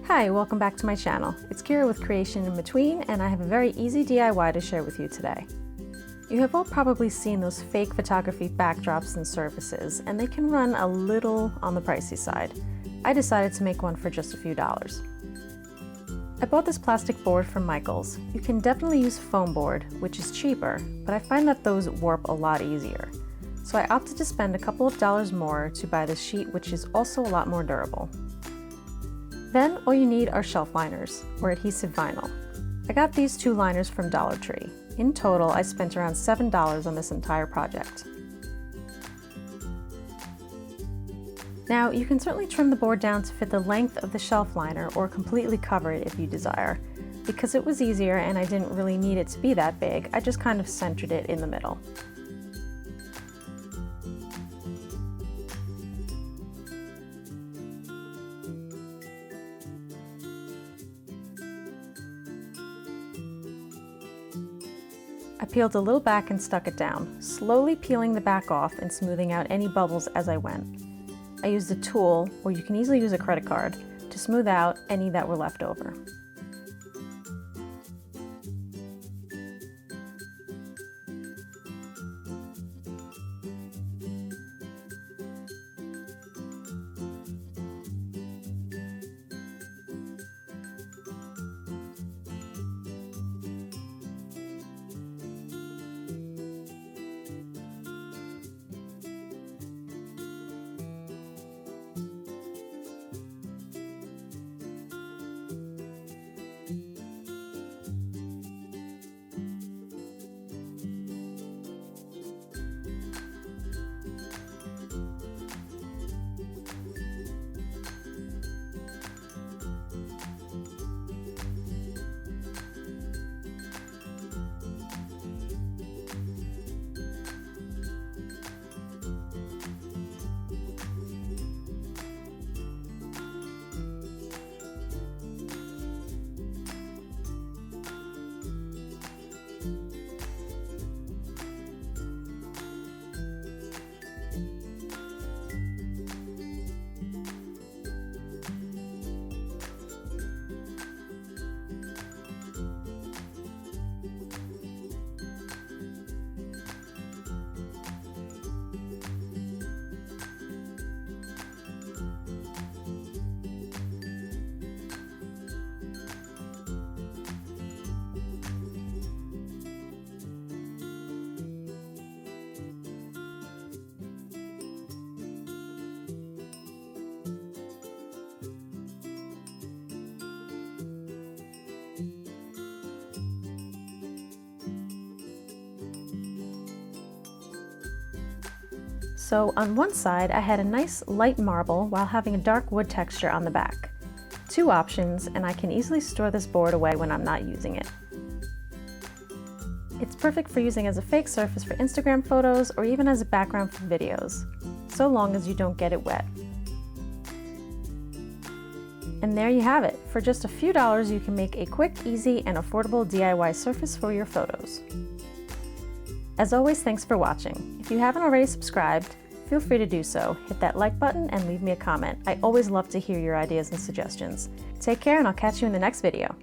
Hi, welcome back to my channel. It's Kira with Creation in Between, and I have a very easy DIY to share with you today. You have all probably seen those fake photography backdrops and surfaces, and they can run a little on the pricey side. I decided to make one for just a few dollars. I bought this plastic board from Michaels. You can definitely use foam board, which is cheaper, but I find that those warp a lot easier. So I opted to spend a couple of dollars more to buy this sheet, which is also a lot more durable. Then all you need are shelf liners, or adhesive vinyl. I got these two liners from Dollar Tree. In total, I spent around $7 on this entire project. Now, you can certainly trim the board down to fit the length of the shelf liner or completely cover it if you desire. Because it was easier and I didn't really need it to be that big, I just kind of centered it in the middle. I peeled a little back and stuck it down, slowly peeling the back off and smoothing out any bubbles as I went. I used a tool, or you can easily use a credit card, to smooth out any that were left over. So on one side, I had a nice light marble while having a dark wood texture on the back. Two options, and I can easily store this board away when I'm not using it. It's perfect for using as a fake surface for Instagram photos or even as a background for videos, so long as you don't get it wet. And there you have it. For just a few dollars, you can make a quick, easy, and affordable DIY surface for your photos. As always, thanks for watching. If you haven't already subscribed, feel free to do so. Hit that like button and leave me a comment. I always love to hear your ideas and suggestions. Take care, and I'll catch you in the next video.